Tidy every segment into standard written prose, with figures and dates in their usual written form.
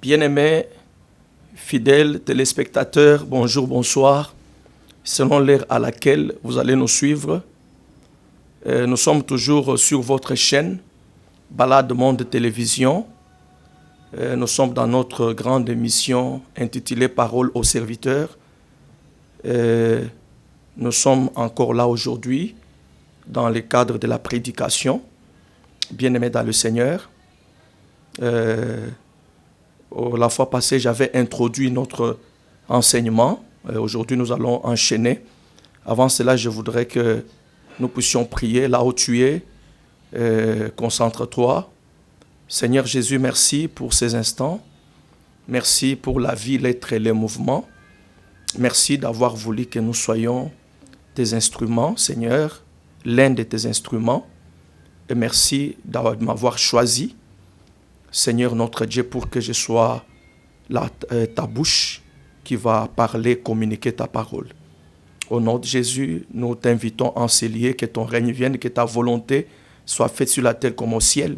Bien-aimés, fidèles téléspectateurs, bonjour, bonsoir. Selon l'heure à laquelle vous allez nous suivre, nous sommes toujours sur votre chaîne, Balade Monde Télévision. Nous sommes dans notre grande émission intitulée Parole aux serviteurs. Nous sommes encore là aujourd'hui dans le cadre de la prédication. Bien-aimés dans le Seigneur. La fois passée, j'avais introduit notre enseignement. Aujourd'hui, nous allons enchaîner. Avant cela, je voudrais que nous puissions prier là où tu es. Concentre-toi. Seigneur Jésus, merci pour ces instants. Merci pour la vie, l'être et les mouvements. Merci d'avoir voulu que nous soyons tes instruments, Seigneur, l'un de tes instruments. Et merci de m'avoir choisi, Seigneur notre Dieu, pour que je sois ta bouche qui va parler, communiquer ta parole. Au nom de Jésus, nous t'invitons en ces lieux, que ton règne vienne, que ta volonté soit faite sur la terre comme au ciel.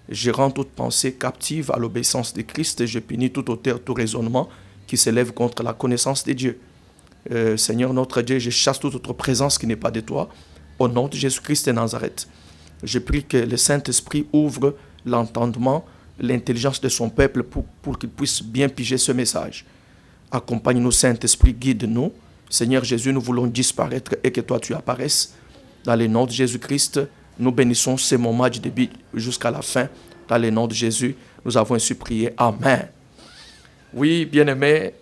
Je rends toute pensée captive à l'obéissance de Christ et je punis toute hauteur, tout raisonnement qui s'élève contre la connaissance de Dieu. Seigneur notre Dieu, je chasse toute autre présence qui n'est pas de toi. Au nom de Jésus-Christ de Nazareth, je prie que le Saint-Esprit ouvre l'entendement, l'intelligence de son peuple pour qu'il puisse bien piger ce message. Accompagne-nous, Saint-Esprit, guide-nous. Seigneur Jésus, nous voulons disparaître et que toi tu apparaisses. Dans le nom de Jésus-Christ, nous bénissons ces moments du début jusqu'à la fin. Dans le nom de Jésus, nous avons ainsi prié. Amen. Oui, bien-aimés,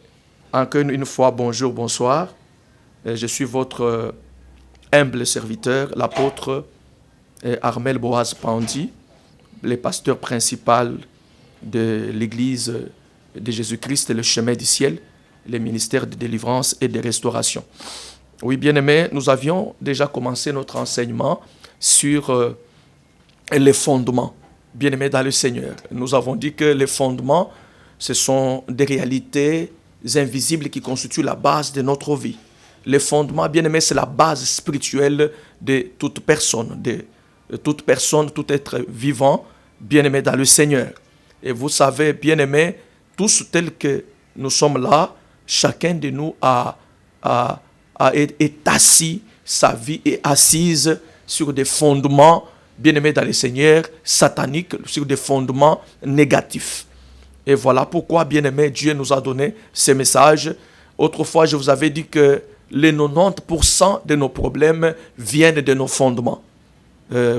encore une fois, bonjour, bonsoir. Je suis votre humble serviteur, l'apôtre Armel Boaz Pandi, le pasteur principal de l'Église de Jésus-Christ, le chemin du ciel, le ministère de délivrance et de restauration. Oui, bien-aimés, nous avions déjà commencé notre enseignement sur les fondements. Bien-aimés dans le Seigneur, nous avons dit que les fondements, ce sont des réalités invisibles qui constituent la base de notre vie. Les fondements, bien-aimés, c'est la base spirituelle de toute personne, tout être vivant, bien-aimé dans le Seigneur. Et vous savez, bien-aimés, tous tels que nous sommes là, chacun de nous est assis, sa vie est assise sur des fondements, bien-aimés dans le Seigneur, sataniques, sur des fondements négatifs. Et voilà pourquoi, bien-aimés, Dieu nous a donné ces messages. Autrefois, je vous avais dit que les 90% de nos problèmes viennent de nos fondements.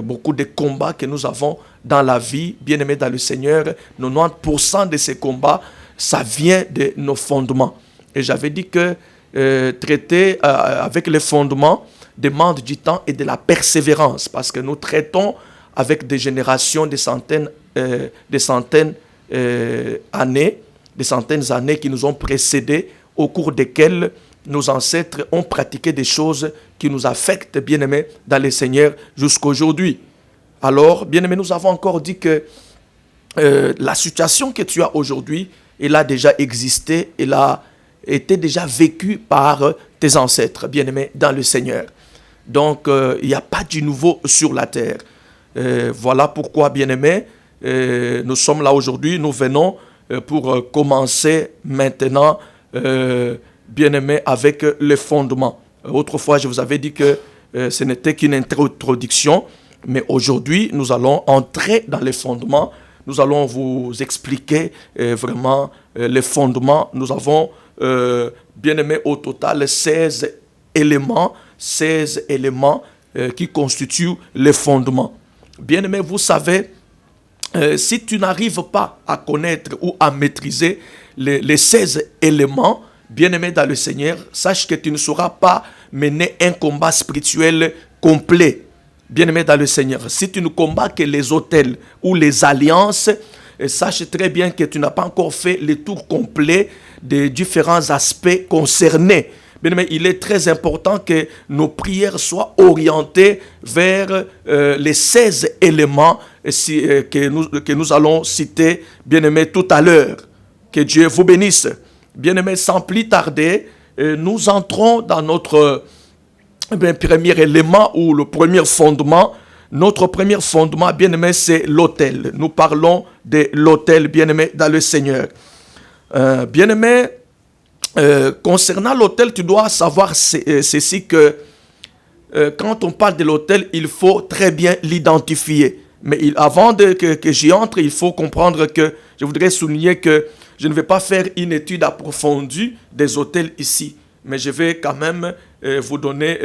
Beaucoup de combats que nous avons dans la vie, bien-aimés dans le Seigneur, 90% de ces combats, ça vient de nos fondements. Et j'avais dit que traiter avec les fondements demande du temps et de la persévérance, parce que nous traitons avec des générations, des centaines d'années qui nous ont précédés, au cours desquelles nos ancêtres ont pratiqué des choses qui nous affectent, bien-aimés, dans le Seigneur jusqu'à aujourd'hui. Alors, bien-aimés, nous avons encore dit que la situation que tu as aujourd'hui, elle a déjà existé, elle a été déjà vécue par tes ancêtres, bien-aimés, dans le Seigneur. Donc, il n'y a pas du nouveau sur la terre. Voilà pourquoi, bien-aimés, nous sommes là aujourd'hui, nous venons pour commencer maintenant, bien-aimés, avec les fondements. Autrefois, je vous avais dit que ce n'était qu'une introduction, mais aujourd'hui, nous allons entrer dans les fondements. Nous allons vous expliquer vraiment les fondements. Nous avons, bien-aimés, au total 16 éléments qui constituent les fondements. Bien-aimés, vous savez, si tu n'arrives pas à connaître ou à maîtriser les 16 éléments, bien-aimé dans le Seigneur, sache que tu ne sauras pas mener un combat spirituel complet. Bien-aimé dans le Seigneur, si tu ne combats que les autels ou les alliances, sache très bien que tu n'as pas encore fait le tour complet des différents aspects concernés. Bien-aimé, il est très important que nos prières soient orientées vers les 16 éléments que nous allons citer, bien-aimé, tout à l'heure. Que Dieu vous bénisse. Bien-aimés, sans plus tarder, nous entrons dans notre premier élément ou le premier fondement. Notre premier fondement, bien-aimé, c'est l'autel. Nous parlons de l'autel, bien-aimé, dans le Seigneur. Bien-aimé, concernant l'autel, tu dois savoir ceci que quand on parle de l'autel, il faut très bien l'identifier. Mais avant que j'y entre, il faut comprendre que je voudrais souligner que je ne vais pas faire une étude approfondie des autels ici. Mais je vais quand même vous donner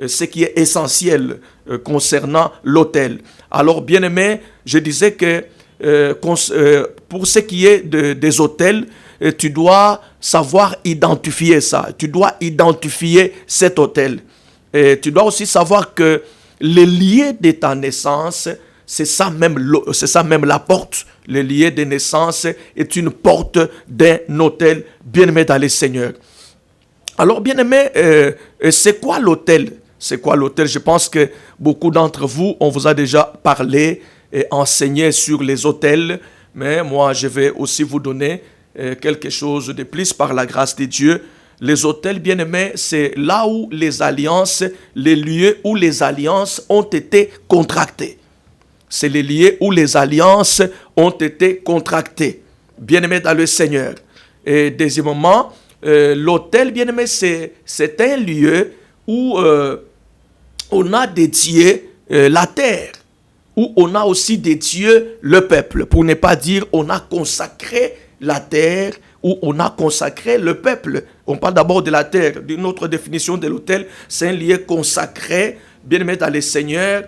ce qui est essentiel concernant l'autel. Alors, bien aimé, je disais que pour ce qui est des autels, tu dois savoir identifier ça. Tu dois identifier cet autel. Et tu dois aussi savoir que le lieu de ta naissance, c'est ça même la porte. Le lieu de naissance est une porte d'un autel, bien-aimé dans le Seigneur. Alors, bien-aimé, c'est quoi l'autel? C'est quoi l'autel? Je pense que beaucoup d'entre vous, on vous a déjà parlé et enseigné sur les autels, mais moi, je vais aussi vous donner quelque chose de plus par la grâce de Dieu. Les autels, bien-aimés, c'est là où les alliances, les lieux où les alliances ont été contractées. C'est les lieux où les alliances ont été contractées. Bien-aimés dans le Seigneur. Et deuxièmement, l'autel, bien-aimé, c'est un lieu où on a dédié la terre, où on a aussi dédié le peuple. Pour ne pas dire on a consacré la terre, où on a consacré le peuple. On parle d'abord de la terre. D'une autre définition de l'autel, c'est un lieu consacré, bien-aimé dans le Seigneur,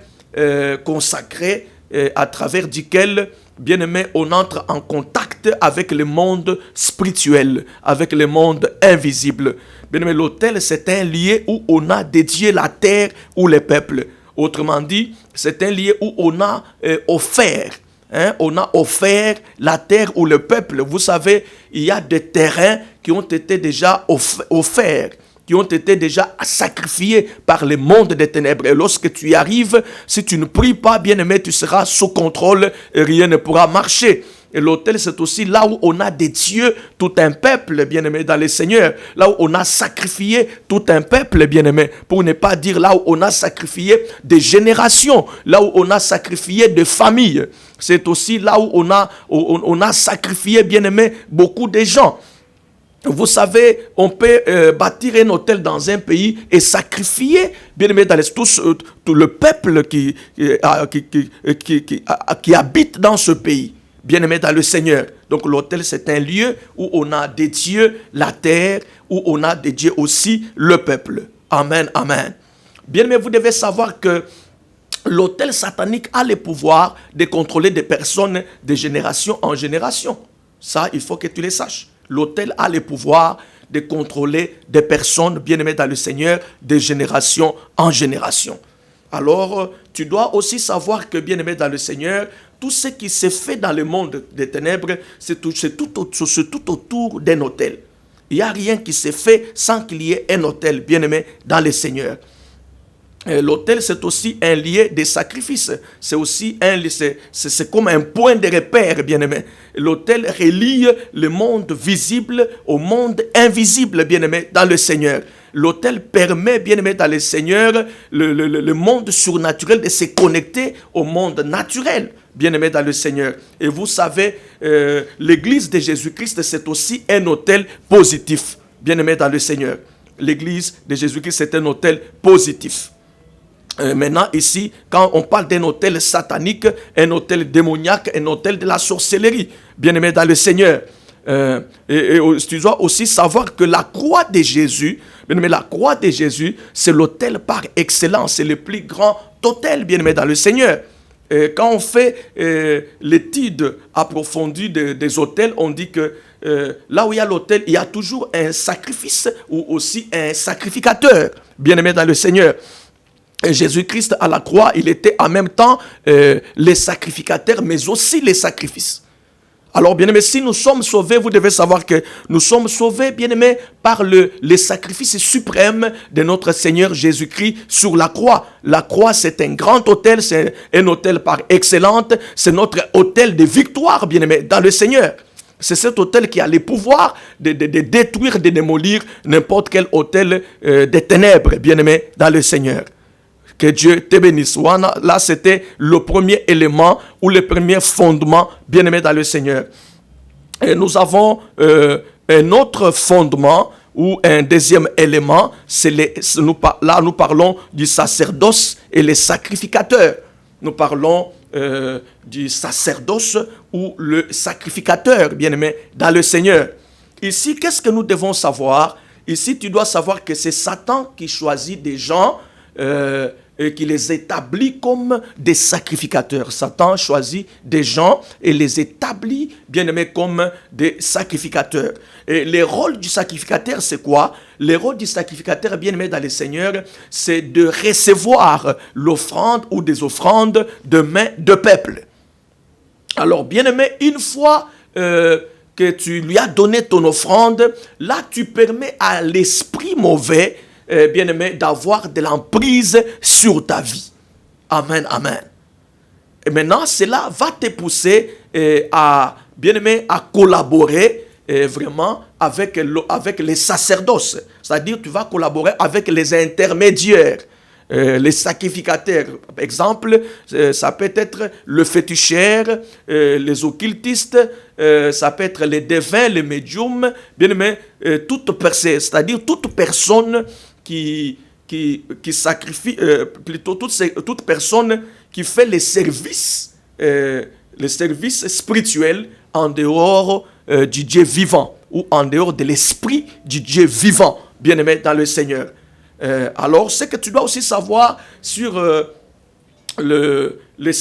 consacré à travers duquel, bien-aimé, on entre en contact avec le monde spirituel, avec le monde invisible. Bien-aimé, l'autel, c'est un lieu où on a dédié la terre ou le peuple. Autrement dit, c'est un lieu où on a offert. On a offert la terre ou le peuple. Vous savez, il y a des terrains qui ont été déjà offerts, qui ont été déjà sacrifiés par le monde des ténèbres. Et lorsque tu y arrives, si tu ne pries pas, bien-aimé, tu seras sous contrôle et rien ne pourra marcher. Et l'autel, c'est aussi là où on a dédié tout un peuple, bien-aimé, dans le Seigneur. Là où on a sacrifié tout un peuple, bien-aimé. Pour ne pas dire là où on a sacrifié des générations. Là où on a sacrifié des familles. C'est aussi là où on a sacrifié, bien-aimé, beaucoup de gens. Vous savez, on peut bâtir un hôtel dans un pays et sacrifier, bien aimé, dans tout le peuple qui habite dans ce pays, bien aimé dans le Seigneur. Donc l'hôtel, c'est un lieu où on a dédié la terre, où on a dédié aussi le peuple. Amen, amen. Bien aimé, vous devez savoir que l'hôtel satanique a le pouvoir de contrôler des personnes de génération en génération. Ça, il faut que tu le saches. L'autel a le pouvoir de contrôler des personnes bien-aimées dans le Seigneur de génération en génération. Alors, tu dois aussi savoir que, bien-aimé dans le Seigneur, tout ce qui se fait dans le monde des ténèbres, c'est tout autour d'un autel. Il n'y a rien qui se fait sans qu'il y ait un autel, bien-aimé dans le Seigneur. L'autel, c'est aussi un lieu de sacrifice. C'est aussi c'est comme un point de repère, bien-aimé. L'autel relie le monde visible au monde invisible, bien-aimé, dans le Seigneur. L'autel permet, bien-aimé, dans le Seigneur, le monde surnaturel de se connecter au monde naturel, bien-aimé, dans le Seigneur. Et vous savez, l'église de Jésus-Christ, c'est aussi un autel positif, bien-aimé, dans le Seigneur. L'église de Jésus-Christ, c'est un autel positif. Maintenant, ici, quand on parle d'un autel satanique, un autel démoniaque, un autel de la sorcellerie, bien-aimé dans le Seigneur. Et tu dois aussi savoir que la croix de Jésus, bien-aimé, la croix de Jésus, c'est l'autel par excellence, c'est le plus grand autel, bien-aimé dans le Seigneur. Quand on fait l'étude approfondie des autels, on dit que là où il y a l'autel, il y a toujours un sacrifice ou aussi un sacrificateur, bien-aimé dans le Seigneur. Jésus-Christ à la croix, il était en même temps le sacrificateur, mais aussi les sacrifices. Alors, bien-aimés, si nous sommes sauvés, vous devez savoir que nous sommes sauvés, bien-aimés, par le sacrifice suprême de notre Seigneur Jésus-Christ sur la croix. La croix, c'est un grand autel, c'est un autel par excellence, c'est notre autel de victoire, bien-aimés, dans le Seigneur. C'est cet autel qui a le pouvoir de détruire, de démolir n'importe quel autel des ténèbres, bien-aimés, dans le Seigneur. Que Dieu te bénisse. Là, c'était le premier élément ou le premier fondement, bien-aimé dans le Seigneur. Et nous avons un autre fondement ou un deuxième élément, là nous parlons du sacerdoce et les sacrificateurs. Nous parlons du sacerdoce ou le sacrificateur, bien-aimé, dans le Seigneur. Ici, qu'est-ce que nous devons savoir? Ici, tu dois savoir que c'est Satan qui choisit des gens et qui les établit comme des sacrificateurs. Satan choisit des gens et les établit, bien aimés, comme des sacrificateurs. Et le rôle du sacrificateur, c'est quoi? Le rôle du sacrificateur, bien aimé dans le Seigneur, c'est de recevoir l'offrande ou des offrandes de main de peuple. Alors, bien aimé, une fois que tu lui as donné ton offrande, là, tu permets à l'esprit mauvais, bien-aimé, d'avoir de l'emprise sur ta vie. Amen, amen. Et maintenant, cela va te pousser bien-aimé, à collaborer vraiment avec les sacerdoces. C'est-à-dire, tu vas collaborer avec les intermédiaires, les sacrificateurs. Par exemple, ça peut être le féticheur, les occultistes, ça peut être les devins, les médiums, bien-aimé, c'est-à-dire toute personne qui sacrifie, plutôt toute personne qui fait les services spirituels en dehors du Dieu vivant ou en dehors de l'esprit du Dieu vivant, bien-aimé dans le Seigneur. Alors, ce que tu dois aussi savoir sur les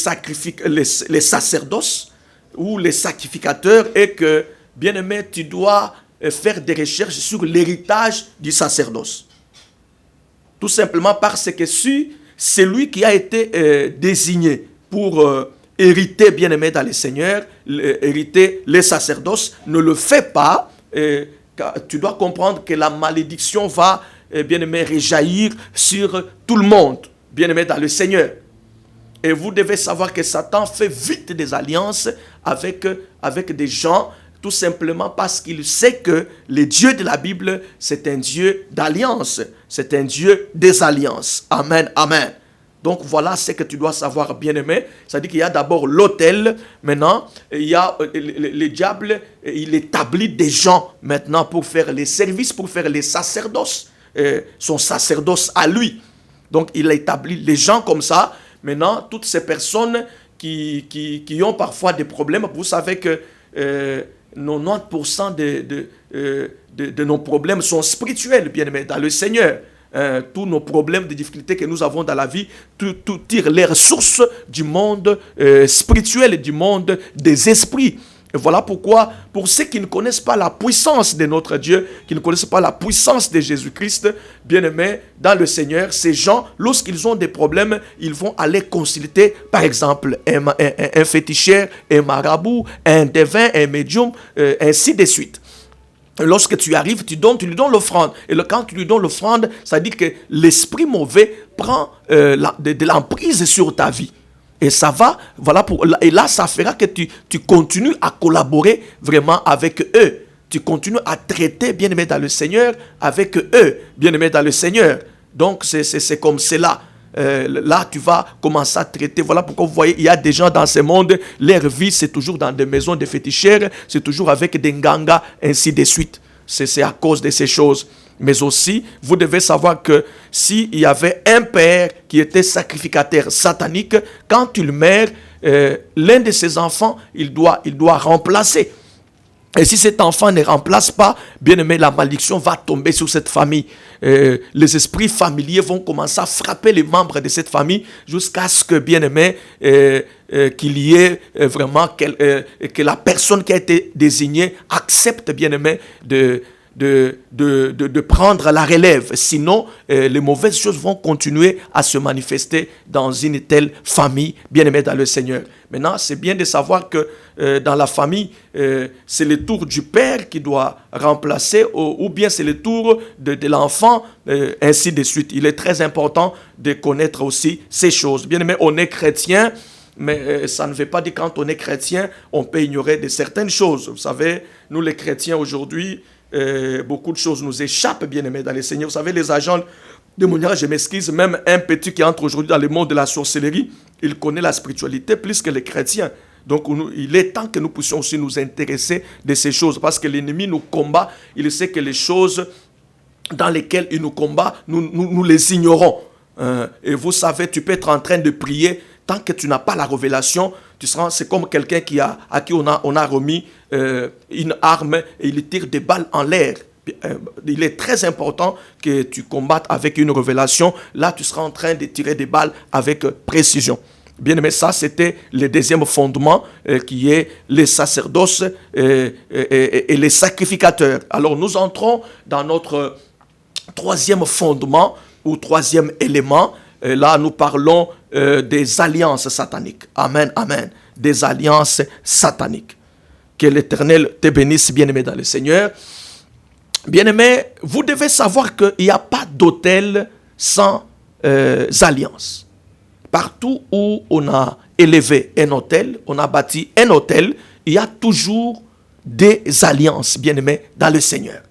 sacerdoces ou les sacrificateurs est que, bien-aimé, tu dois faire des recherches sur l'héritage du sacerdoce. Tout simplement parce que si c'est lui qui a été désigné pour hériter, bien-aimé dans le Seigneur, hériter les sacerdoces, ne le fait pas, tu dois comprendre que la malédiction va, bien-aimé, rejaillir sur tout le monde, bien-aimé dans le Seigneur. Et vous devez savoir que Satan fait vite des alliances avec des gens, tout simplement parce qu'il sait que le Dieu de la Bible, c'est un Dieu d'alliance. C'est un Dieu des alliances. Amen, amen. Donc voilà ce que tu dois savoir, bien-aimé. C'est-à-dire qu'il y a d'abord l'autel. Maintenant, il y a le diable, il établit des gens maintenant pour faire les services, pour faire les sacerdoces. Son sacerdoce à lui. Donc il établit les gens comme ça. Maintenant, toutes ces personnes qui ont parfois des problèmes, vous savez que 90% de nos problèmes sont spirituels, bien aimés, dans le Seigneur. Tous nos problèmes, de difficultés que nous avons dans la vie, tout tire les ressources du monde spirituel, du monde des esprits. Et voilà pourquoi, pour ceux qui ne connaissent pas la puissance de notre Dieu, qui ne connaissent pas la puissance de Jésus-Christ, bien-aimés, dans le Seigneur, ces gens, lorsqu'ils ont des problèmes, ils vont aller consulter, par exemple, un féticheur, un marabout, un devin, un médium, ainsi de suite. Lorsque tu arrives, tu lui donnes l'offrande. Et quand tu lui donnes l'offrande, ça dit que l'esprit mauvais prend de l'emprise sur ta vie. Et ça va, et là, ça fera que tu continues à collaborer vraiment avec eux. Tu continues à traiter, bien-aimé dans le Seigneur, avec eux, bien-aimé dans le Seigneur. Donc, c'est comme cela. Là, tu vas commencer à traiter. Voilà pourquoi vous voyez, il y a des gens dans ce monde, leur vie, c'est toujours dans des maisons de féticheurs, c'est toujours avec des ngangas, ainsi de suite. C'est à cause de ces choses. Mais aussi, vous devez savoir que s'il y avait un père qui était sacrificateur satanique, quand il meurt, l'un de ses enfants, il doit remplacer. Et si cet enfant ne remplace pas, bien aimé, la malédiction va tomber sur cette famille. Les esprits familiers vont commencer à frapper les membres de cette famille jusqu'à ce que, bien aimé, qu'il y ait vraiment que la personne qui a été désignée accepte, bien aimé, de prendre la relève. Sinon, les mauvaises choses vont continuer à se manifester dans une telle famille, bien aimée dans le Seigneur. Maintenant, c'est bien de savoir que dans la famille, c'est le tour du père qui doit remplacer ou bien c'est le tour de l'enfant, ainsi de suite. Il est très important de connaître aussi ces choses. Bien aimé, on est chrétien, mais ça ne veut pas dire que quand on est chrétien, on peut ignorer de certaines choses. Vous savez, nous les chrétiens aujourd'hui, beaucoup de choses nous échappent, bien aimés dans les Seigneurs. Vous savez, les agents démoniaques, je m'excuse, même un petit qui entre aujourd'hui dans le monde de la sorcellerie, il connaît la spiritualité plus que les chrétiens. Donc il est temps que nous puissions aussi nous intéresser de ces choses, parce que l'ennemi nous combat, il sait que les choses dans lesquelles il nous combat, nous les ignorons. Et vous savez, tu peux être en train de prier, tant que tu n'as pas la révélation, c'est comme quelqu'un à qui on a remis une arme et il tire des balles en l'air. Il est très important que tu combattes avec une révélation. Là, tu seras en train de tirer des balles avec précision. Bien aimé, ça c'était le deuxième fondement qui est les sacerdoces et les sacrificateurs. Alors nous entrons dans notre troisième fondement ou troisième élément. Là nous parlons des alliances sataniques. Amen, amen. Des alliances sataniques. Que l'Éternel te bénisse, bien aimé dans le Seigneur. Bien aimé, vous devez savoir qu'il n'y a pas d'autel sans alliance. Partout où on a élevé un autel, on a bâti un autel, il y a toujours des alliances, bien-aimés, dans le Seigneur.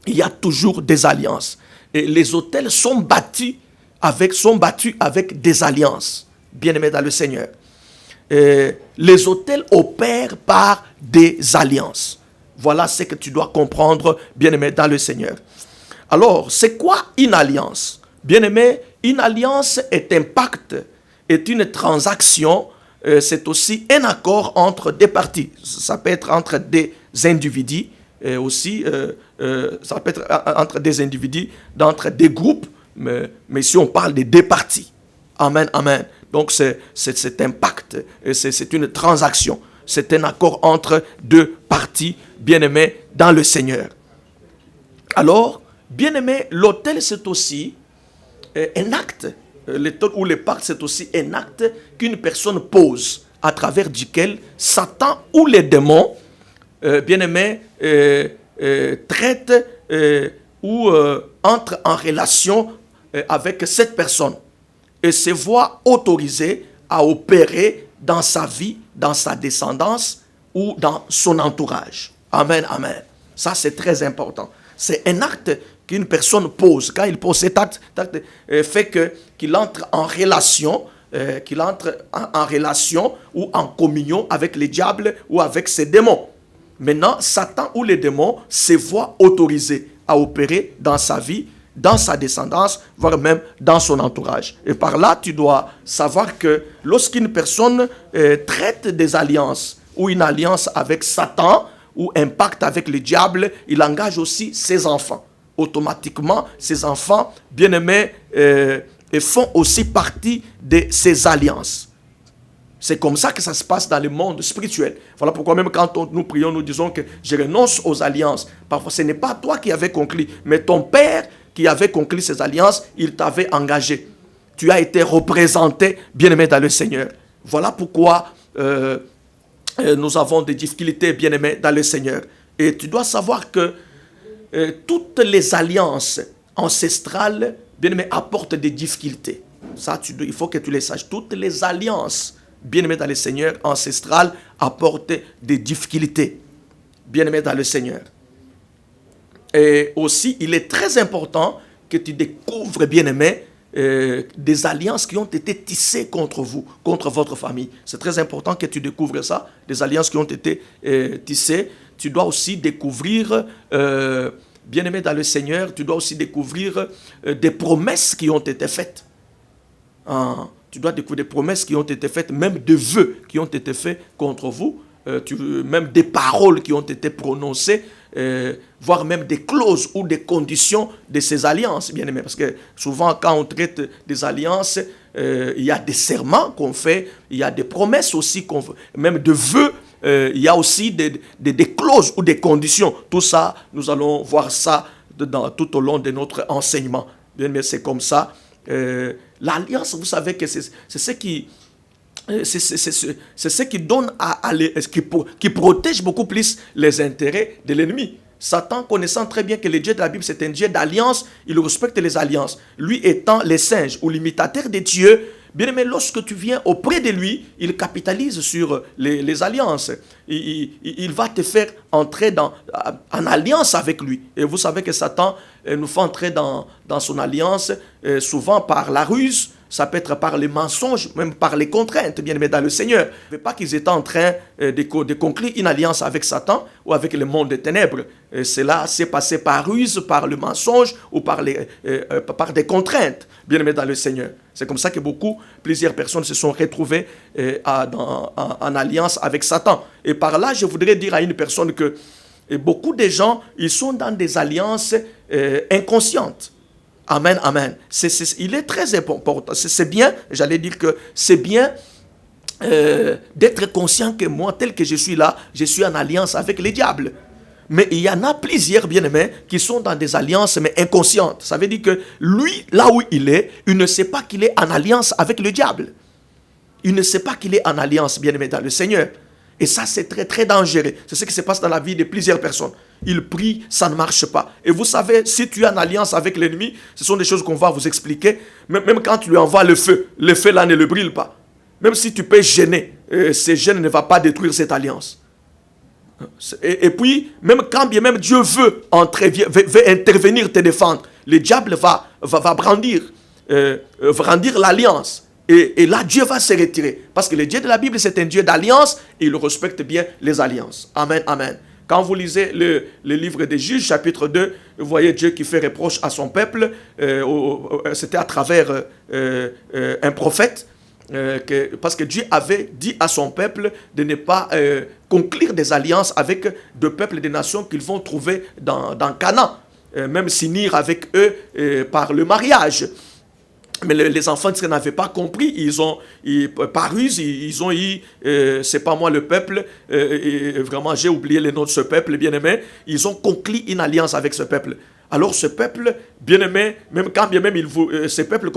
Il y a toujours des alliances. Et les autels sont battus avec des alliances, bien-aimés dans le Seigneur. Et les autels opèrent par des alliances. Voilà ce que tu dois comprendre, bien-aimé dans le Seigneur. Alors, c'est quoi une alliance? Bien-aimé, une alliance est un pacte, est une transaction, c'est aussi un accord entre des parties. Ça peut être entre des individus, aussi, ça peut être entre des individus, entre des groupes, mais si on parle de deux parties. Amen, amen. Donc c'est un pacte, c'est une transaction, c'est un accord entre deux parties, bien-aimés dans le Seigneur. Alors, bien-aimé, l'autel c'est aussi un acte, ou le pacte, c'est aussi un acte qu'une personne pose, à travers duquel Satan ou les démons, bien-aimés, traitent ou entrent en relation avec cette personne et se voient autorisés à opérer dans sa vie, dans sa descendance ou dans son entourage. Amen, amen. Ça, c'est très important. C'est un acte qu'une personne pose. Quand il pose cet acte fait qu'il entre en relation, ou en communion avec les diables ou avec ses démons. Maintenant, Satan ou les démons se voient autorisés à opérer dans sa vie, dans sa descendance, voire même dans son entourage. Et par là, tu dois savoir que lorsqu'une personne traite des alliances ou une alliance avec Satan ou un pacte avec le diable, il engage aussi ses enfants. Automatiquement, ces enfants, bien-aimés, font aussi partie de ces alliances. C'est comme ça que ça se passe dans le monde spirituel. Voilà pourquoi même quand nous prions, nous disons que je renonce aux alliances. Parfois, ce n'est pas toi qui avais conclu, mais ton père qui avait conclu ces alliances, il t'avait engagé. Tu as été représenté, bien-aimé dans le Seigneur. Voilà pourquoi nous avons des difficultés, bien-aimés dans le Seigneur. Et tu dois savoir que toutes les alliances ancestrales, bien-aimés, apportent des difficultés. Ça, il faut que tu les saches. Toutes les alliances, bien-aimés dans le Seigneur, ancestrales, apportent des difficultés. Bien-aimés dans le Seigneur. Et aussi, il est très important que tu découvres, bien-aimés, des alliances qui ont été tissées contre vous, contre votre famille. C'est très important que tu découvres ça, des alliances qui ont été tissées. Tu dois aussi découvrir, bien-aimé dans le Seigneur, tu dois aussi découvrir des promesses qui ont été faites. Tu dois découvrir des promesses qui ont été faites, même des vœux qui ont été faits contre vous, même des paroles qui ont été prononcées, voire même des clauses ou des conditions de ces alliances, bien aimé. Parce que souvent, quand on traite des alliances, il y a des serments qu'on fait, il y a des promesses aussi qu'on fait, même de vœux, il y a aussi des clauses ou des conditions. Tout ça, nous allons voir ça tout au long de notre enseignement. Bien aimé, c'est comme ça. L'alliance, vous savez que c'est ce qui... C'est ce qui donne qui protège beaucoup plus les intérêts de l'ennemi. Satan, connaissant très bien que le Dieu de la Bible, c'est un Dieu d'alliance, il respecte les alliances. Lui étant le singe ou l'imitateur de Dieu, bien aimé, lorsque tu viens auprès de lui, il capitalise sur les alliances. Il va te faire entrer en alliance avec lui. Et vous savez que Satan nous fait entrer dans son alliance, souvent par la ruse. ça peut être par les mensonges, même par les contraintes, bien aimé dans le Seigneur. Il ne veut pas qu'ils étaient en train de conclure une alliance avec Satan ou avec le monde des ténèbres. Cela s'est passé par ruse, par le mensonge ou par des contraintes, bien aimé dans le Seigneur. C'est comme ça que plusieurs personnes se sont retrouvées en alliance avec Satan. Et par là, je voudrais dire à une personne que beaucoup de gens, ils sont dans des alliances inconscientes. Amen, amen. Il est très important. C'est bien, j'allais dire que c'est bien d'être conscient que moi, tel que je suis là, je suis en alliance avec le diable. Mais il y en a plusieurs, bien-aimés, qui sont dans des alliances, mais inconscientes. Ça veut dire que lui, là où il ne sait pas qu'il est en alliance avec le diable. Il ne sait pas qu'il est en alliance, bien-aimé, dans le Seigneur. Et ça, c'est très, très dangereux. C'est ce qui se passe dans la vie de plusieurs personnes. Ils prient, ça ne marche pas. Et vous savez, si tu es en alliance avec l'ennemi, ce sont des choses qu'on va vous expliquer. Même quand tu lui envoies le feu là ne le brûle pas. Même si tu peux gêner, ce gêne ne va pas détruire cette alliance. Et puis, même quand bien même Dieu veut intervenir, te défendre, le diable va brandir l'alliance. Et là, Dieu va se retirer. Parce que le Dieu de la Bible, c'est un Dieu d'alliance et il respecte bien les alliances. Amen, amen. Quand vous lisez le livre des Juges, chapitre 2, vous voyez Dieu qui fait reproche à son peuple. C'était à travers un prophète. Parce que Dieu avait dit à son peuple de ne pas conclure des alliances avec deux peuples, des nations qu'ils vont trouver dans Canaan. Même s'unir avec eux par le mariage. Mais les enfants d'Israël n'avaient pas compris, par ruse, ils ont eu, c'est pas moi le peuple, vraiment j'ai oublié le nom de ce peuple bien-aimé, ils ont conclu une alliance avec ce peuple. Alors ce peuple bien-aimé, même quand bien même ce peuple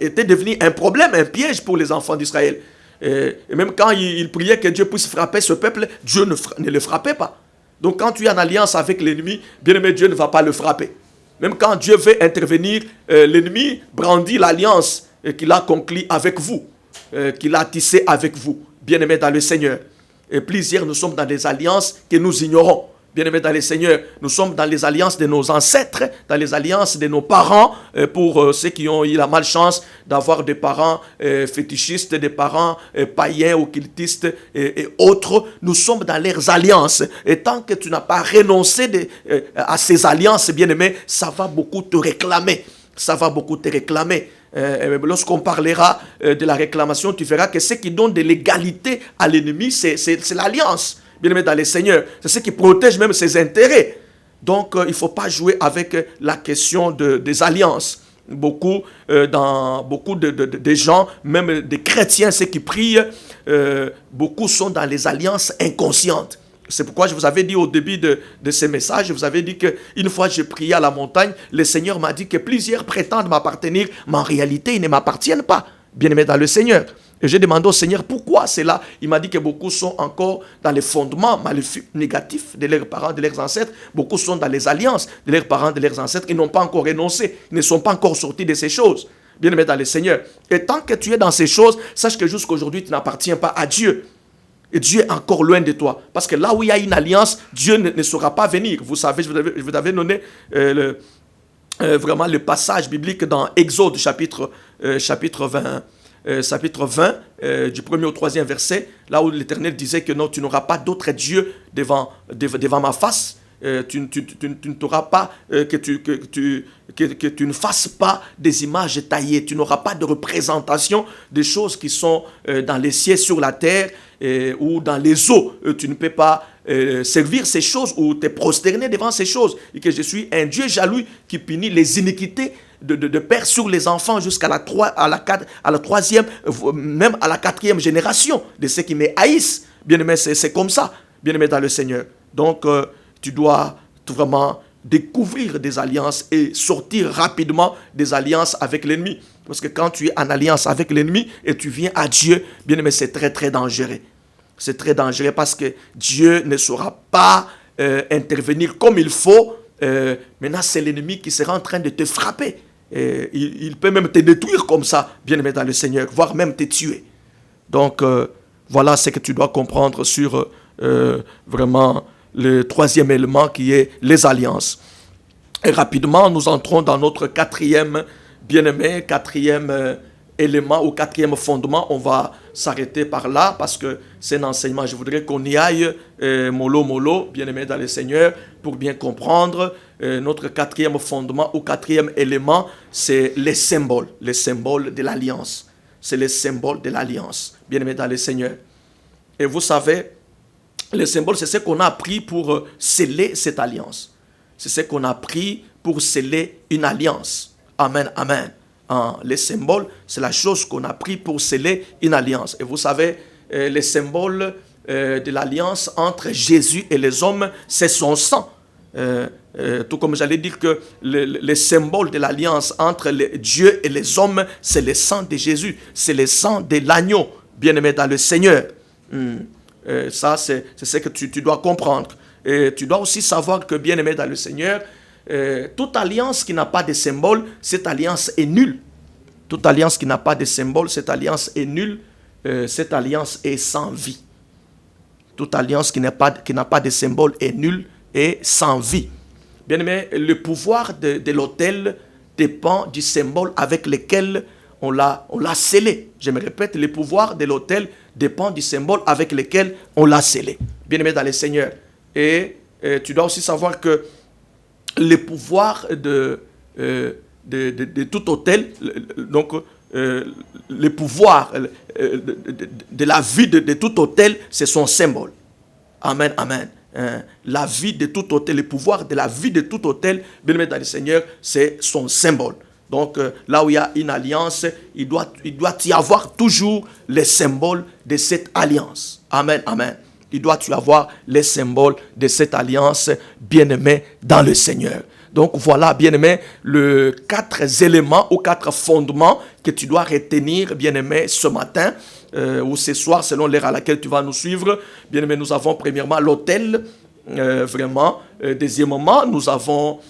était devenu un problème, un piège pour les enfants d'Israël. Et même quand ils priaient que Dieu puisse frapper ce peuple, Dieu ne le frappait pas. Donc quand tu es en alliance avec l'ennemi, bien-aimé, Dieu ne va pas le frapper. Même quand Dieu veut intervenir, l'ennemi brandit l'alliance qu'il a conclue avec vous, qu'il a tissée avec vous, bien-aimés dans le Seigneur. Et plusieurs, nous sommes dans des alliances que nous ignorons. Bien-aimés dans le Seigneur, nous sommes dans les alliances de nos ancêtres, dans les alliances de nos parents, pour ceux qui ont eu la malchance d'avoir des parents fétichistes, des parents païens, occultistes et autres. Nous sommes dans leurs alliances. Et tant que tu n'as pas renoncé à ces alliances, bien-aimés, ça va beaucoup te réclamer. Ça va beaucoup te réclamer. Lorsqu'on parlera de la réclamation, tu verras que ce qui donne de l'égalité à l'ennemi, c'est l'alliance. Bien-aimé dans le Seigneur, c'est ce qui protège même ses intérêts. Donc, il ne faut pas jouer avec la question des alliances. Beaucoup de gens, même des chrétiens, ceux qui prient, beaucoup sont dans les alliances inconscientes. C'est pourquoi je vous avais dit au début de ces messages, je vous avais dit qu'une fois j'ai prié à la montagne, le Seigneur m'a dit que plusieurs prétendent m'appartenir, mais en réalité, ils ne m'appartiennent pas. Bien-aimé dans le Seigneur. Et j'ai demandé au Seigneur pourquoi c'est là. Il m'a dit que beaucoup sont encore dans les fondements maléfiques, négatifs de leurs parents, de leurs ancêtres. Beaucoup sont dans les alliances de leurs parents, de leurs ancêtres. Ils n'ont pas encore renoncé. Ils ne sont pas encore sortis de ces choses. Bien-aimé dans le Seigneur. Et tant que tu es dans ces choses, sache que jusqu'aujourd'hui, tu n'appartiens pas à Dieu. Et Dieu est encore loin de toi. Parce que là où il y a une alliance, Dieu ne saura pas venir. Vous savez, je vous avais donné vraiment le passage biblique dans Exode chapitre 20. Chapitre 20, du 1er au 3e verset, là où l'Éternel disait que non, tu n'auras pas d'autre Dieu devant ma face. Tu ne t'auras pas, que tu ne fasses pas des images taillées. Tu n'auras pas de représentation des choses qui sont dans les cieux, sur la terre ou dans les eaux. Tu ne peux pas servir ces choses ou te prosterner devant ces choses. Et que je suis un Dieu jaloux qui punit les iniquités de père sur les enfants jusqu'à la troisième, même à la quatrième génération de ceux qui me haïssent. Bien-aimé, c'est comme ça, bien-aimé dans le Seigneur. Donc, tu dois vraiment découvrir des alliances et sortir rapidement des alliances avec l'ennemi. Parce que quand tu es en alliance avec l'ennemi et tu viens à Dieu, bien-aimé, c'est très, très dangereux. C'est très dangereux parce que Dieu ne saura pas intervenir comme il faut. Maintenant, c'est l'ennemi qui sera en train de te frapper. Il peut même te détruire comme ça, bien-aimé dans le Seigneur, voire même te tuer. Donc, voilà ce que tu dois comprendre sur vraiment le troisième élément qui est les alliances. Et rapidement, nous entrons dans notre quatrième, bien-aimé, quatrième élément ou quatrième fondement. On va s'arrêter par là parce que c'est un enseignement. Je voudrais qu'on y aille mollo, bien-aimés dans le Seigneur, pour bien comprendre. Notre quatrième fondement ou quatrième élément, c'est les symboles de l'alliance. C'est les symboles de l'alliance, bien-aimés dans le Seigneur. Et vous savez, les symboles, c'est ce qu'on a pris pour sceller cette alliance. C'est ce qu'on a pris pour sceller une alliance. Amen, amen. Les symboles, c'est la chose qu'on a pris pour sceller une alliance. Et vous savez, les symboles de l'alliance entre Jésus et les hommes, c'est son sang. Tout comme j'allais dire que les symboles de l'alliance entre Dieu et les hommes, c'est le sang de Jésus, c'est le sang de l'agneau, bien-aimé dans le Seigneur. Ça, c'est ce que tu dois comprendre. Et tu dois aussi savoir que, bien-aimé dans le Seigneur, toute alliance qui n'a pas de symbole, cette alliance est nulle. Toute alliance qui n'a pas de symbole, cette alliance est nulle. Cette alliance est sans vie. Toute alliance qui n'a pas de symbole est nulle et sans vie. Bien-aimé, le pouvoir de l'autel dépend du symbole avec lequel on l'a scellé. Je me répète, le pouvoir de l'autel dépend du symbole avec lequel on l'a scellé. Bien-aimé dans le Seigneur. Et tu dois aussi savoir que le pouvoir de tout autel, donc le pouvoir de la vie de tout autel, c'est son symbole. Amen, amen. La vie de tout autel, le pouvoir de la vie de tout autel, bien-aimé dans le Seigneur, c'est son symbole. Donc là où il y a une alliance, il doit y avoir toujours les symboles de cette alliance. Amen, amen. Il doit y avoir les symboles de cette alliance, bien-aimé dans le Seigneur. Donc voilà, bien-aimé, les 4 éléments ou 4 fondements que tu dois retenir, bien-aimé, ce matin ou ce soir, selon l'heure à laquelle tu vas nous suivre. Bien-aimé, nous avons premièrement l'autel, vraiment. Deuxièmement, nous avons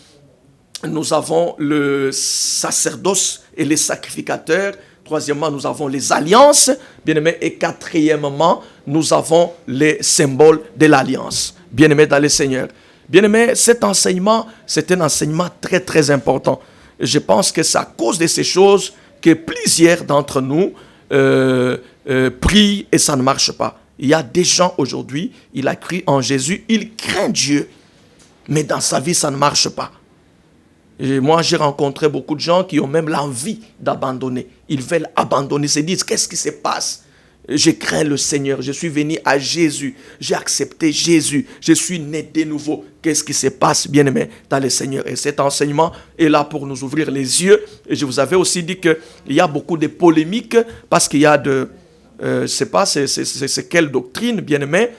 le sacerdoce et les sacrificateurs. Troisièmement, nous avons les alliances, bien-aimés. Et quatrièmement, nous avons les symboles de l'alliance, bien-aimés dans le Seigneur. Bien-aimés, cet enseignement, c'est un enseignement très, très important. Je pense que c'est à cause de ces choses que plusieurs d'entre nous prient et ça ne marche pas. Il y a des gens aujourd'hui, il a cru en Jésus, il craint Dieu, mais dans sa vie, ça ne marche pas. Et moi, j'ai rencontré beaucoup de gens qui ont même l'envie d'abandonner. Ils veulent abandonner, ils se disent, qu'est-ce qui se passe? Je crains le Seigneur, je suis venu à Jésus, j'ai accepté Jésus, je suis né de nouveau. Qu'est-ce qui se passe, bien-aimé, dans le Seigneur? Et cet enseignement est là pour nous ouvrir les yeux. Et je vous avais aussi dit qu'il y a beaucoup de polémiques parce qu'il y a je ne sais pas, c'est quelle doctrine, bien-aimés.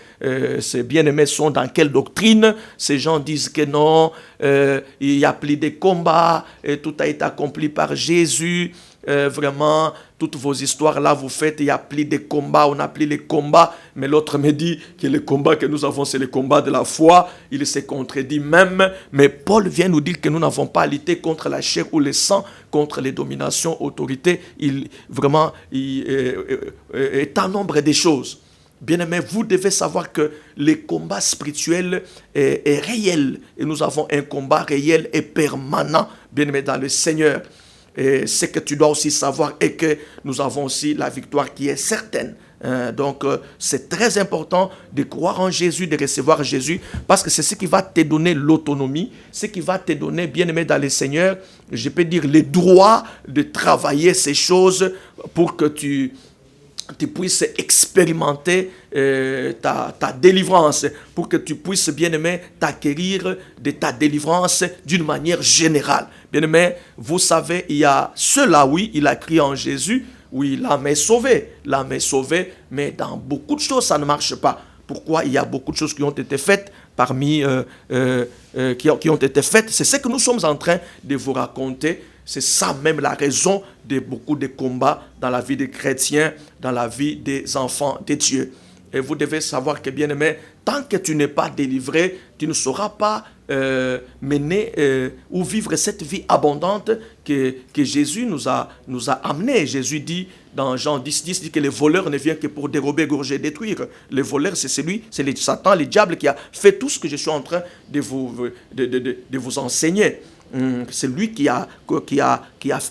Ces bien-aimés sont dans quelle doctrine? Ces gens disent que non, il n'y a plus de combats, tout a été accompli par Jésus. Vraiment, toutes vos histoires là, vous faites, il n'y a plus de combats, on n'a plus les combats. Mais l'autre me dit que le combat que nous avons, c'est le combat de la foi. Il se contredit même. Mais Paul vient nous dire que nous n'avons pas à lutter contre la chair ou le sang, contre les dominations, autorités. Il est un nombre de choses. Bien-aimés, vous devez savoir que le combat spirituel est réel. Et nous avons un combat réel et permanent, bien-aimés, dans le Seigneur. Et ce que tu dois aussi savoir est que nous avons aussi la victoire qui est certaine. Donc, c'est très important de croire en Jésus, de recevoir Jésus, parce que c'est ce qui va te donner l'autonomie, ce qui va te donner, bien-aimé dans le Seigneur, je peux dire, le droit de travailler ces choses pour que tu puisses expérimenter ta délivrance, pour que tu puisses, bien-aimé, t'acquérir de ta délivrance d'une manière générale. Bien-aimé, vous savez, il y a ceux-là, oui, il a crié en Jésus, oui, l'âme est sauvée, mais dans beaucoup de choses, ça ne marche pas. Pourquoi? Il y a beaucoup de choses qui ont été faites qui ont été faites. C'est ce que nous sommes en train de vous raconter. C'est ça même la raison de beaucoup de combats dans la vie des chrétiens, dans la vie des enfants de Dieu. Et vous devez savoir que, bien-aimé, tant que tu n'es pas délivré, tu ne sauras pas mener ou vivre cette vie abondante que Jésus nous a amené. Jésus dit dans Jean 10, dit que le voleur ne vient que pour dérober, égorger, détruire. Le voleur, c'est le Satan, le diable qui a fait tout ce que je suis en train de vous enseigner. C'est lui qui a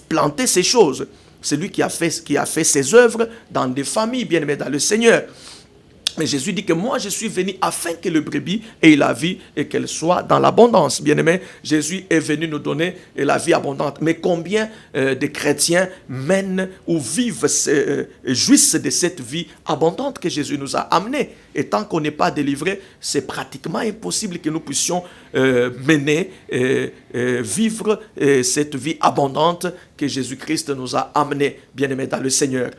planté ces choses. C'est lui qui a fait ses œuvres dans des familles, bien-aimés dans le Seigneur. Mais Jésus dit que moi, je suis venu afin que le brebis ait la vie et qu'elle soit dans l'abondance. Bien-aimé, Jésus est venu nous donner la vie abondante. Mais combien de chrétiens mènent ou vivent, jouissent de cette vie abondante que Jésus nous a amenée? Et tant qu'on n'est pas délivré, c'est pratiquement impossible que nous puissions mener, vivre cette vie abondante que Jésus-Christ nous a amenée, bien-aimé dans le Seigneur.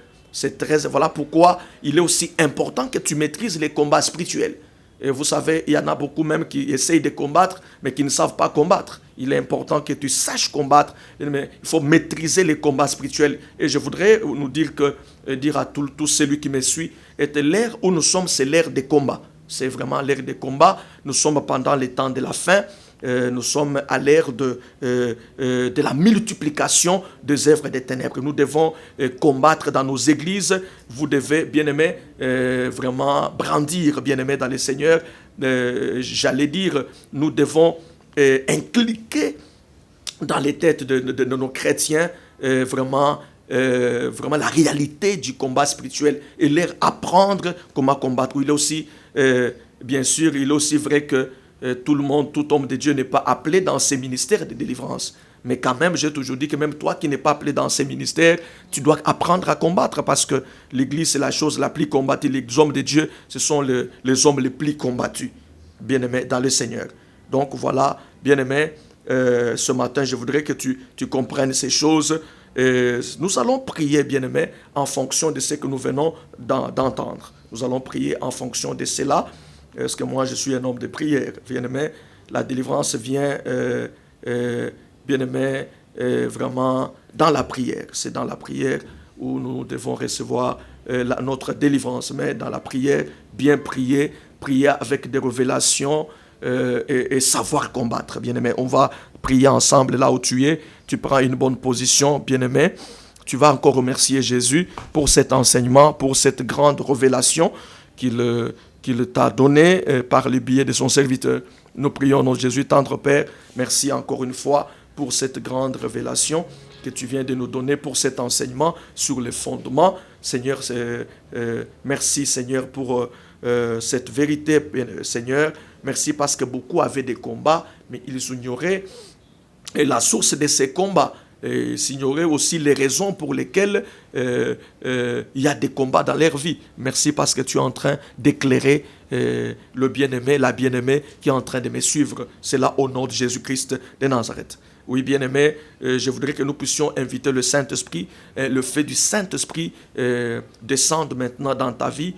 Voilà pourquoi il est aussi important que tu maîtrises les combats spirituels. Et vous savez, il y en a beaucoup même qui essayent de combattre, mais qui ne savent pas combattre. Il est important que tu saches combattre, mais il faut maîtriser les combats spirituels. Et je voudrais nous dire à tout celui qui me suit, l'ère où nous sommes, c'est l'ère des combats. C'est vraiment l'ère des combats. Nous sommes pendant les temps de la fin. Nous sommes à l'ère de la multiplication des œuvres des ténèbres. Nous devons combattre dans nos églises. Vous devez, bien-aimés, vraiment brandir, bien-aimés dans le Seigneur. J'allais dire, nous devons inculquer dans les têtes de nos chrétiens vraiment la réalité du combat spirituel et leur apprendre comment combattre. Il est aussi, bien sûr, il est aussi vrai que tout le monde, tout homme de Dieu n'est pas appelé dans ces ministères de délivrance. Mais quand même, j'ai toujours dit que même toi qui n'es pas appelé dans ces ministères, tu dois apprendre à combattre parce que l'Église, c'est la chose la plus combattue. Les hommes de Dieu, ce sont les hommes les plus combattus, bien-aimés dans le Seigneur. Donc voilà, bien-aimés, ce matin, je voudrais que tu comprennes ces choses. Nous allons prier, bien-aimés, en fonction de ce que nous venons d'entendre. Nous allons prier en fonction de cela. Parce que moi, je suis un homme de prière. Bien-aimé, la délivrance vient, bien-aimé, vraiment dans la prière. C'est dans la prière où nous devons recevoir notre délivrance. Mais dans la prière, bien prier, prier avec des révélations et savoir combattre. Bien-aimé, on va prier ensemble là où tu es. Tu prends une bonne position, bien-aimé. Tu vas encore remercier Jésus pour cet enseignement, pour cette grande révélation qu'il t'a donné par le biais de son serviteur. Nous prions notre Jésus, tendre Père, merci encore une fois pour cette grande révélation que tu viens de nous donner, pour cet enseignement sur les fondements. Seigneur, merci Seigneur pour cette vérité, Seigneur. Merci parce que beaucoup avaient des combats, mais ils ignoraient la source de ces combats. Et s'ignorer aussi les raisons pour lesquelles il y a des combats dans leur vie. Merci parce que tu es en train d'éclairer le bien-aimé, la bien-aimée qui est en train de me suivre. C'est là au nom de Jésus-Christ de Nazareth. Oui, bien-aimé, je voudrais que nous puissions inviter le Saint-Esprit, le fait du Saint-Esprit descendre maintenant dans ta vie.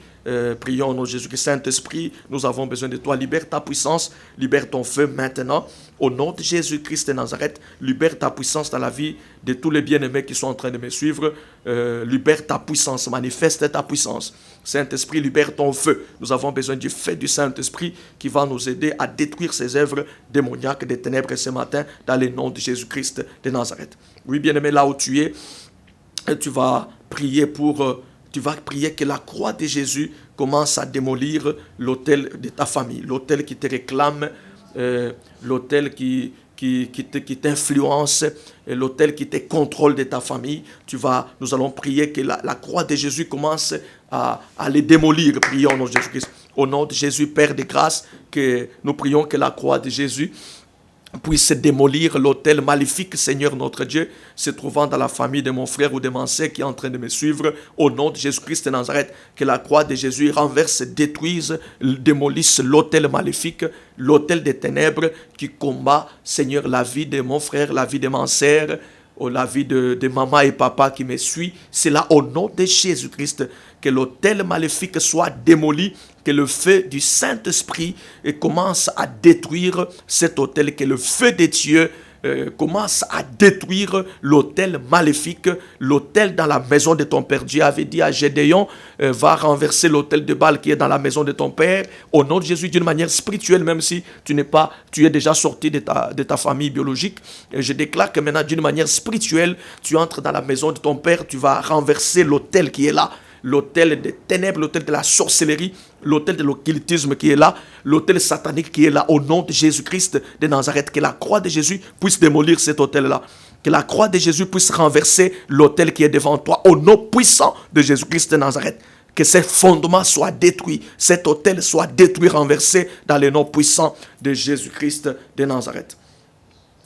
Prions au nom de Jésus-Christ. Saint-Esprit, nous avons besoin de toi. Libère ta puissance, libère ton feu maintenant. Au nom de Jésus-Christ de Nazareth, libère ta puissance dans la vie de tous les bien-aimés qui sont en train de me suivre. Libère ta puissance, manifeste ta puissance. Saint-Esprit, libère ton feu. Nous avons besoin du feu du Saint-Esprit qui va nous aider à détruire ces œuvres démoniaques des ténèbres ce matin dans le nom de Jésus-Christ de Nazareth. Oui, bien-aimé, là où tu es, tu vas prier que la croix de Jésus commence à démolir l'autel de ta famille, l'autel qui te réclame, l'autel qui t'influence, l'autel qui te contrôle de ta famille. Nous allons prier que la croix de Jésus commence à les démolir. Prions au nom de Jésus-Christ. Au nom de Jésus, Père de grâce, que nous prions que la croix de Jésus puisse démolir l'autel maléfique, Seigneur notre Dieu, se trouvant dans la famille de mon frère ou de mon sœur qui est en train de me suivre. Au nom de Jésus-Christ de Nazareth, que la croix de Jésus renverse, détruise, démolisse l'autel maléfique, l'autel des ténèbres qui combat, Seigneur, la vie de mon frère, la vie de ma sœur, la vie de maman et papa qui me suit. C'est là, au nom de Jésus-Christ, que l'autel maléfique soit démoli, que le feu du Saint-Esprit commence à détruire cet autel, que le feu de Dieu commence à détruire l'autel maléfique, l'autel dans la maison de ton père. Dieu avait dit à Gédéon, va renverser l'autel de Baal qui est dans la maison de ton père, au nom de Jésus, d'une manière spirituelle, même si tu es déjà sorti de ta famille biologique. Et je déclare que maintenant, d'une manière spirituelle, tu entres dans la maison de ton père, tu vas renverser l'autel qui est là, l'autel des ténèbres, l'autel de la sorcellerie, l'autel de l'occultisme qui est là, l'autel satanique qui est là, au nom de Jésus-Christ de Nazareth. Que la croix de Jésus puisse démolir cet autel-là. Que la croix de Jésus puisse renverser l'autel qui est devant toi au nom puissant de Jésus-Christ de Nazareth. Que ces fondements soient détruits, cet autel soit détruit, renversé dans le nom puissant de Jésus-Christ de Nazareth.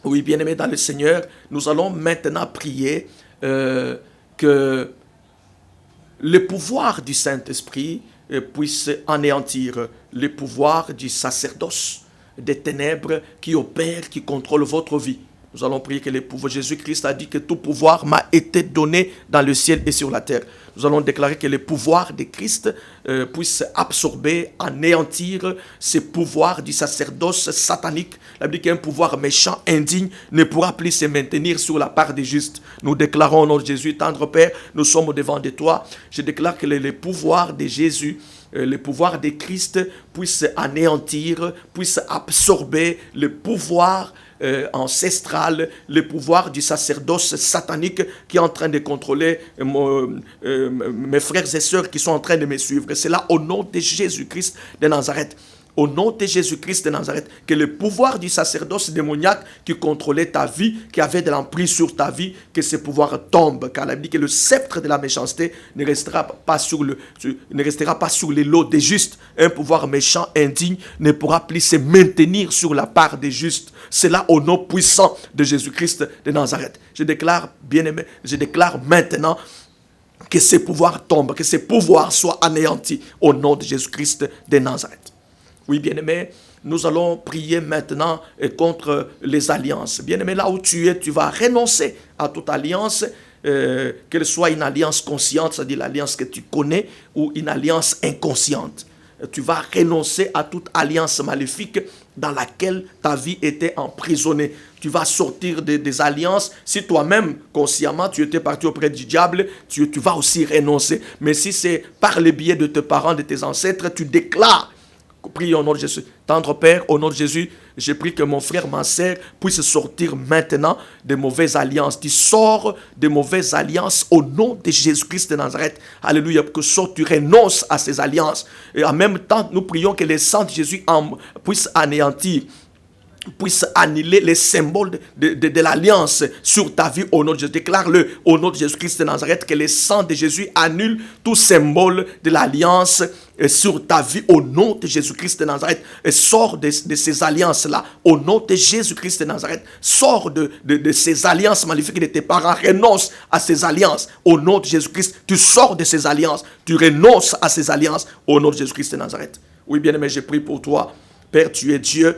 Oui, bien-aimés dans le Seigneur, nous allons maintenant prier que le pouvoir du Saint-Esprit puisse anéantir le pouvoir du sacerdoce des ténèbres qui opère, qui contrôle votre vie. Nous allons prier que le pouvoir, Jésus-Christ a dit que tout pouvoir m'a été donné dans le ciel et sur la terre. Nous allons déclarer que le pouvoir de Christ puisse absorber, anéantir ce pouvoir du sacerdoce satanique. La Bible dit qu'un pouvoir méchant, indigne, ne pourra plus se maintenir sur la part des justes. Nous déclarons au nom de Jésus, tendre Père, nous sommes au devant de toi. Je déclare que le pouvoir de Jésus, le pouvoir de Christ puisse anéantir, puisse absorber le pouvoir ancestral, le pouvoir du sacerdoce satanique qui est en train de contrôler mes frères et sœurs qui sont en train de me suivre. C'est là au nom de Jésus-Christ de Nazareth. Au nom de Jésus-Christ de Nazareth, que le pouvoir du sacerdoce démoniaque qui contrôlait ta vie, qui avait de l'emprise sur ta vie, que ce pouvoir tombe. Car la Bible dit que le sceptre de la méchanceté ne restera pas sur les lots des justes. Un pouvoir méchant, indigne, ne pourra plus se maintenir sur la part des justes. C'est là au nom puissant de Jésus-Christ de Nazareth. Je déclare, bien-aimé, je déclare maintenant que ces pouvoirs tombent, que ces pouvoirs soient anéantis au nom de Jésus-Christ de Nazareth. Oui, bien-aimé, nous allons prier maintenant contre les alliances. Bien-aimé, là où tu es, tu vas renoncer à toute alliance, qu'elle soit une alliance consciente, c'est-à-dire l'alliance que tu connais, ou une alliance inconsciente. Tu vas renoncer à toute alliance maléfique dans laquelle ta vie était emprisonnée. Tu vas sortir des alliances. Si toi-même, consciemment, tu étais parti auprès du diable, tu vas aussi renoncer. Mais si c'est par le biais de tes parents, de tes ancêtres, tu déclares. Prie au nom de Jésus. Tendre Père, au nom de Jésus, je prie que mon frère, ma sœur puisse sortir maintenant de mauvaises alliances. Tu sors de mauvaises alliances au nom de Jésus-Christ de Nazareth. Alléluia. Que tu renonces à ces alliances. Et en même temps, nous prions que le sang de Jésus puisse anéantir, puisse annuler les symboles de l'alliance sur ta vie au nom de Jésus. Déclare-le au nom de Jésus-Christ de Nazareth que le sang de Jésus annule tout symbole de l'alliance sur ta vie au nom de Jésus-Christ de Nazareth. Et sors de ces alliances-là au nom de Jésus-Christ de Nazareth. Sors de ces alliances maléfiques de tes parents. Renonce à ces alliances au nom de Jésus-Christ. Tu sors de ces alliances. Tu renonces à ces alliances au nom de Jésus-Christ de Nazareth. Oui, bien-aimé, je prie pour toi. Père, tu es Dieu.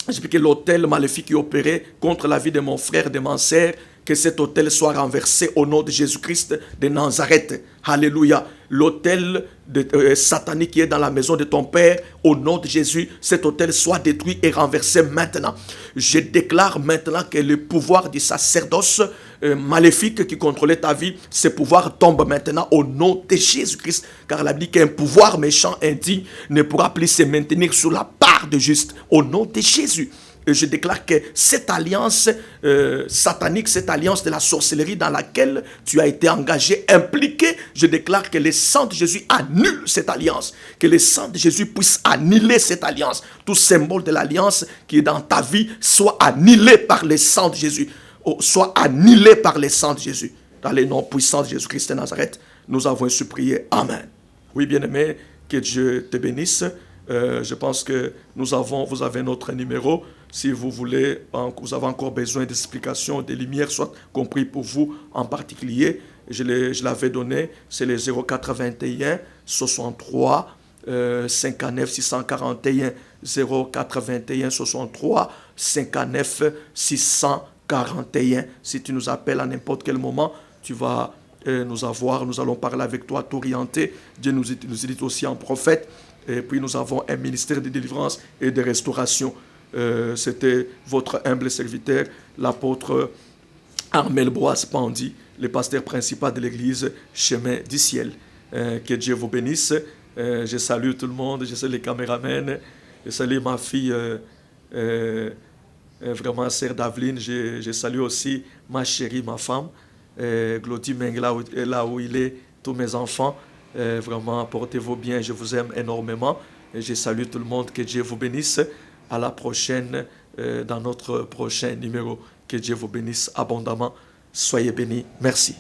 Je prie que l'autel maléfique qui opérait contre la vie de mon frère, de ma sœur, que cet autel soit renversé au nom de Jésus-Christ de Nazareth. Alléluia. L'autel satanique qui est dans la maison de ton Père, au nom de Jésus, cet autel soit détruit et renversé maintenant. Je déclare maintenant que le pouvoir du sacerdoce maléfique qui contrôlait ta vie, ce pouvoir tombe maintenant au nom de Jésus-Christ. Car la Bible dit qu'un pouvoir méchant, indigne, ne pourra plus se maintenir sur la part de juste. Au nom de Jésus. Et je déclare que cette alliance satanique, cette alliance de la sorcellerie dans laquelle tu as été engagé, impliqué, je déclare que le sang de Jésus annule cette alliance. Que le sang de Jésus puisse annuler cette alliance. Tout symbole de l'alliance qui est dans ta vie soit annulé par le sang de Jésus. Soit annulé par le sang de Jésus. Dans le nom puissant de Jésus-Christ de Nazareth, nous avons ainsi prié. Amen. Oui, bien-aimé, que Dieu te bénisse. Je pense que vous avez notre numéro. Si vous voulez, vous avez encore besoin d'explications, de lumières, soit compris pour vous en particulier, je l'avais donné, c'est le 081 63 59 641 081 63 59 641. Si tu nous appelles à n'importe quel moment, tu vas nous avoir, nous allons parler avec toi, t'orienter. Dieu nous dit aussi en prophète. Et puis nous avons un ministère de délivrance et de restauration. C'était votre humble serviteur, l'apôtre Armel Boas Pandi, le pasteur principal de l'église Chemin du Ciel. Que Dieu vous bénisse. Je salue tout le monde, je salue les caméramens, je salue ma fille, vraiment sœur Daveline, je salue aussi ma chérie, ma femme, Glody Meng, là où il est, tous mes enfants. Vraiment, portez-vous bien, je vous aime énormément. Et je salue tout le monde, que Dieu vous bénisse. À la prochaine, dans notre prochain numéro. Que Dieu vous bénisse abondamment. Soyez bénis. Merci.